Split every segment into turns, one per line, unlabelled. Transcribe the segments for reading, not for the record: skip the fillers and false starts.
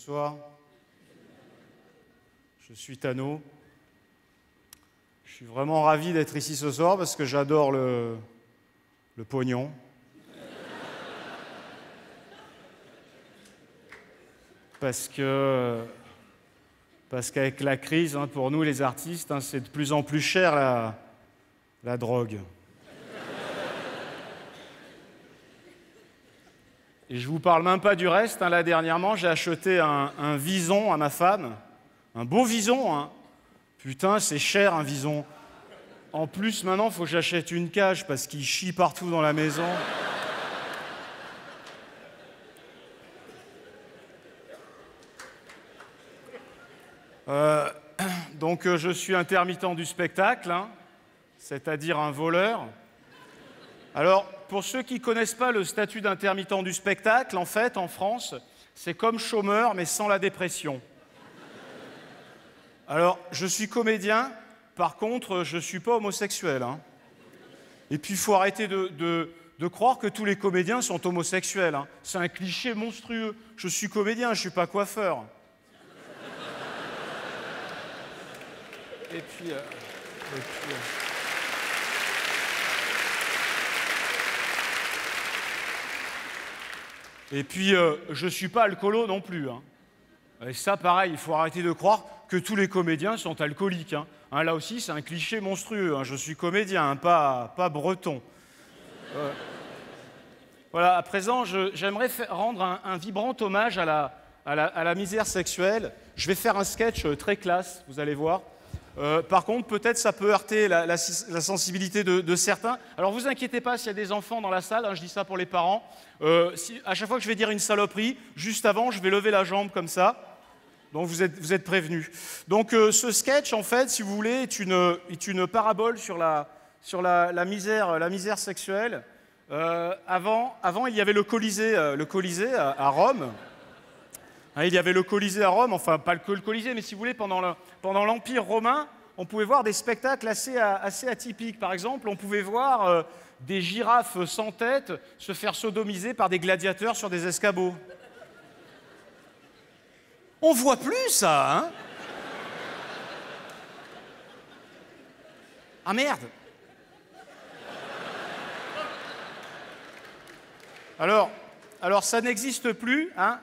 Bonsoir. Je suis Tano. Je suis vraiment ravi d'être ici ce soir parce que j'adore le pognon. Parce qu'avec la crise, hein, pour nous les artistes, hein, c'est de plus en plus cher la drogue. Et je vous parle même pas du reste. Hein, là, dernièrement, j'ai acheté un vison à ma femme. Un beau vison. Hein. Putain, c'est cher un vison. En plus, maintenant, il faut que j'achète une cage parce qu'il chie partout dans la maison. Donc, je suis intermittent du spectacle, hein, c'est-à-dire un voleur. Alors, pour ceux qui ne connaissent pas le statut d'intermittent du spectacle, en fait, en France, c'est comme chômeur, mais sans la dépression. Alors, je suis comédien, par contre, je ne suis pas homosexuel. Hein. Et puis, il faut arrêter de croire que tous les comédiens sont homosexuels. Hein. C'est un cliché monstrueux. Je suis comédien, je ne suis pas coiffeur. Et puis je ne suis pas alcoolo non plus. Hein. Et ça, pareil, il faut arrêter de croire que tous les comédiens sont alcooliques. Hein. Hein, là aussi, c'est un cliché monstrueux. Hein. Je suis comédien, hein, pas breton. Voilà, à présent, j'aimerais rendre un vibrant hommage à la misère sexuelle. Je vais faire un sketch très classe, vous allez voir. Par contre, peut-être ça peut heurter la sensibilité de certains. Alors, vous inquiétez pas s'il y a des enfants dans la salle, hein, je dis ça pour les parents. À chaque fois que je vais dire une saloperie, juste avant, je vais lever la jambe comme ça. Donc, vous êtes prévenus. Donc, ce sketch, en fait, si vous voulez, est une parabole sur la misère sexuelle. Avant, il y avait le Colisée à Rome. Hein, il y avait le Colisée à Rome, enfin pas que le Colisée, mais si vous voulez, pendant l'Empire romain, on pouvait voir des spectacles assez atypiques. Par exemple, on pouvait voir des girafes sans tête se faire sodomiser par des gladiateurs sur des escabeaux. On voit plus ça, hein? Ah merde! Alors ça n'existe plus, hein,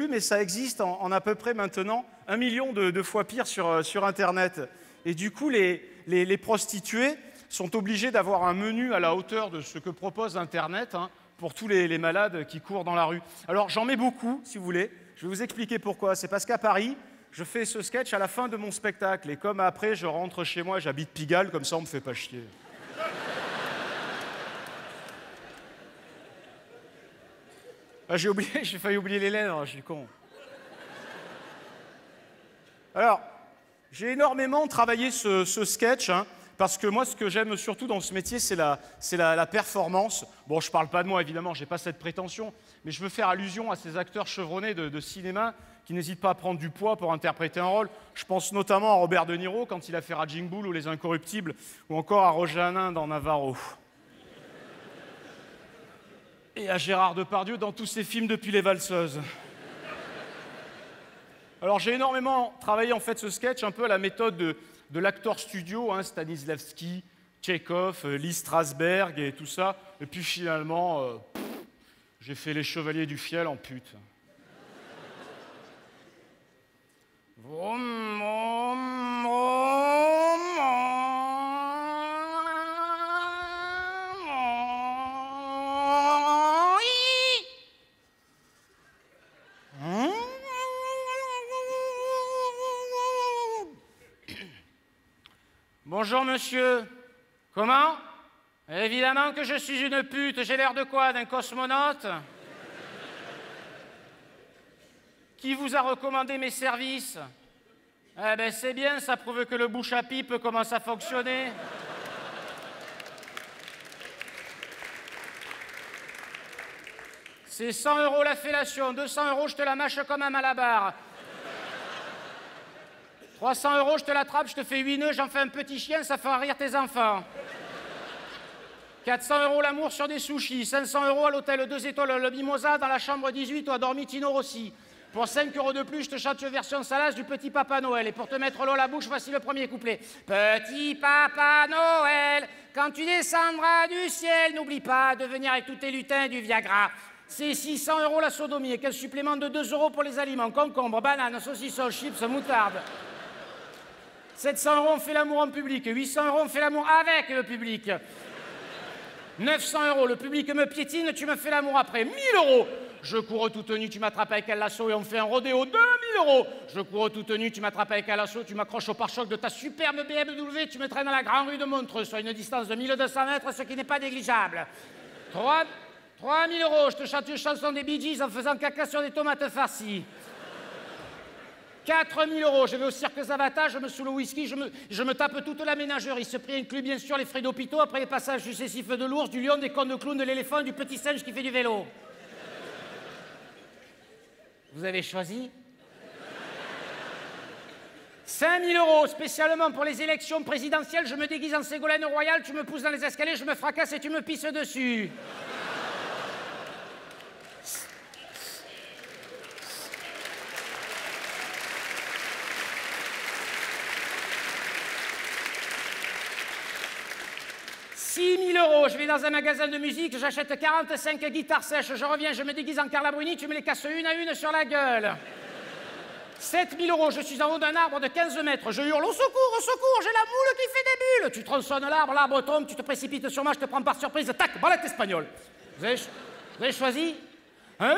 mais ça existe en à peu près maintenant 1 million de fois pire sur Internet. Et du coup, les prostituées sont obligées d'avoir un menu à la hauteur de ce que propose Internet, hein, pour tous les malades qui courent dans la rue. Alors j'en mets beaucoup, si vous voulez. Je vais vous expliquer pourquoi. C'est parce qu'à Paris, je fais ce sketch à la fin de mon spectacle. Et comme après, je rentre chez moi, j'habite Pigalle, comme ça on me fait pas chier. Ah, j'ai failli oublier les lèvres, je suis con. Alors, j'ai énormément travaillé ce sketch, hein, parce que moi, ce que j'aime surtout dans ce métier, c'est la performance. Bon, je ne parle pas de moi, évidemment, je n'ai pas cette prétention, mais je veux faire allusion à ces acteurs chevronnés de cinéma qui n'hésitent pas à prendre du poids pour interpréter un rôle. Je pense notamment à Robert De Niro, quand il a fait Raging Bull ou Les Incorruptibles, ou encore à Roger Hanin dans Navarro. Et à Gérard Depardieu dans tous ses films depuis Les Valseuses. Alors j'ai énormément travaillé en fait ce sketch un peu à la méthode de l'acteur studio, hein, Stanislavski, Tchekhov, Lee Strasberg et tout ça. Et puis finalement, j'ai fait Les Chevaliers du Fiel en pute. Vroom, vroom, vroom, vroom. Bonjour monsieur. Comment? Évidemment que je suis une pute. J'ai l'air de quoi? D'un cosmonaute? Qui vous a recommandé mes services? Eh ben c'est bien, ça prouve que le bouche à pipe commence à fonctionner. C'est 100 € la fellation, 200 € je te la mâche comme un malabar. 300 €, je te l'attrape, je te fais 8 nœuds, j'en fais un petit chien, ça fera rire tes enfants. 400 € l'amour sur des sushis, 500 € à l'hôtel 2 étoiles le Mimosa, dans la chambre 18 où a dormi Tino Rossi.
Pour 5 € de plus, je te chante une version salace du Petit Papa Noël. Et pour te mettre l'eau à la bouche, voici le premier couplet. Petit Papa Noël, quand tu descendras du ciel, n'oublie pas de venir avec tous tes lutins du Viagra. C'est 600 € la sodomie et quel supplément de 2 € pour les aliments. Concombre, banane, saucisson, chips, moutarde. 700 € on fait l'amour en public. 800 € on fait l'amour avec le public. 900 €, le public me piétine, tu me fais l'amour après. 1000 €, je cours tout nu, tu m'attrapes avec un lasso et on fait un rodéo. 2000 €, je cours tout nu, tu m'attrapes avec un lasso, tu m'accroches au pare-choc de ta superbe BMW, tu me traînes dans la grande rue de Montreux, soit une distance de 1200 mètres, ce qui n'est pas négligeable. 3000 €, je te chante une chanson des Bee Gees en faisant caca sur des tomates farcies. 4000 €, je vais au cirque Zavata, je me saoule au whisky, je me tape toute la ménagerie. Ce prix inclut bien sûr les frais d'hôpitaux, après les passages successifs de l'ours, du lion, des contes de clown, de l'éléphant, du petit singe qui fait du vélo. Vous avez choisi 5000 €, spécialement pour les élections présidentielles, je me déguise en Ségolène Royal, tu me pousses dans les escaliers, je me fracasse et tu me pisses dessus. 6000 €, je vais dans un magasin de musique, j'achète 45 guitares sèches, je reviens, je me déguise en Carla Bruni, tu me les casses une à une sur la gueule. 7000 €, je suis en haut d'un arbre de 15 mètres, je hurle au secours, j'ai la moule qui fait des bulles. Tu tronçonnes l'arbre, l'arbre tombe, tu te précipites sur moi, je te prends par surprise, tac, balette espagnole. Vous avez choisi 8000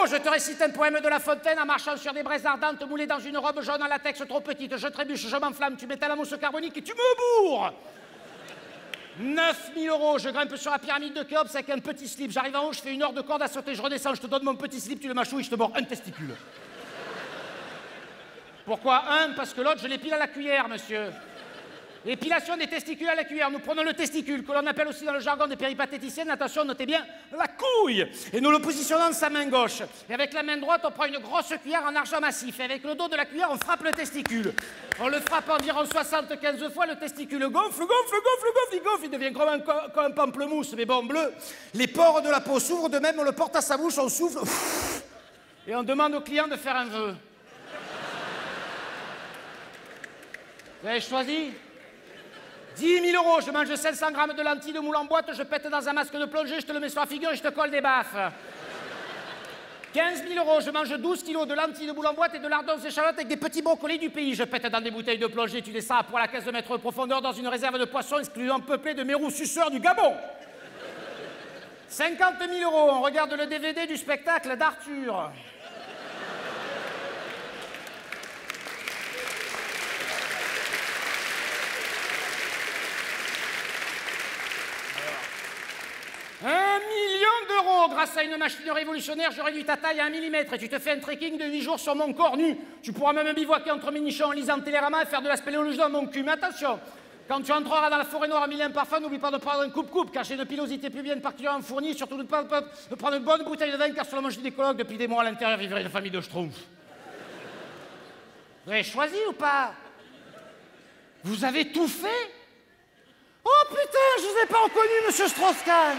€, je te récite un poème de La Fontaine en marchant sur des braises ardentes moulées dans une robe jaune en latex trop petite, je trébuche, je m'enflamme, tu mets à la mousse carbonique et tu me bourres. 9000 €, je grimpe sur la pyramide de Khéops avec un petit slip. J'arrive en haut, je fais une heure de corde à sauter, je redescends, je te donne mon petit slip, tu le mâchouilles, je te mords un testicule. Pourquoi un? Parce que l'autre, je l'épile à la cuillère, monsieur. Épilation des testicules à la cuillère. Nous prenons le testicule, que l'on appelle aussi dans le jargon des péripatéticiennes, attention, notez bien, la couille. Et nous le positionnons de sa main gauche. Et avec la main droite, on prend une grosse cuillère en argent massif. Et avec le dos de la cuillère, on frappe le testicule. On le frappe environ 75 fois, le testicule gonfle, il devient comme un pamplemousse, mais bon, bleu. Les pores de la peau s'ouvrent de même, on le porte à sa bouche, on souffle. Et on demande au client de faire un vœu. Vous avez choisi 10 000 €, je mange 500 grammes de lentilles de moule en boîte, je pète dans un masque de plongée, je te le mets sur la figure et je te colle des baffes. 15 000 €, je mange 12 kilos de lentilles de moule en boîte et de lardons échalotes avec des petits brocolis du pays. Je pète dans des bouteilles de plongée, tu descends à poil à 15 mètres de profondeur dans une réserve de poissons excluant peuplée de mérous suceurs du Gabon. 50 000 €, on regarde le DVD du spectacle d'Arthur. $1 million, grâce à une machine révolutionnaire, je réduis ta taille à 1 mm et tu te fais un trekking de 8 jours sur mon corps nu. Tu pourras même bivouaquer entre mes nichons en lisant Télérama et faire de la spéléologie dans mon cul. Mais attention, quand tu entreras dans la forêt noire à 1000 parfums, n'oublie pas de prendre un coupe-coupe, car j'ai une pilosité pubienne particulièrement fournie. Surtout de prendre une bonne bouteille de vin, car sur le gynécologue, depuis des mois à l'intérieur, vivrait une famille de schtroumpfs. Vous avez choisi ou pas? Vous avez tout fait? Oh putain, je vous ai pas reconnu, monsieur Strauss-Kahn.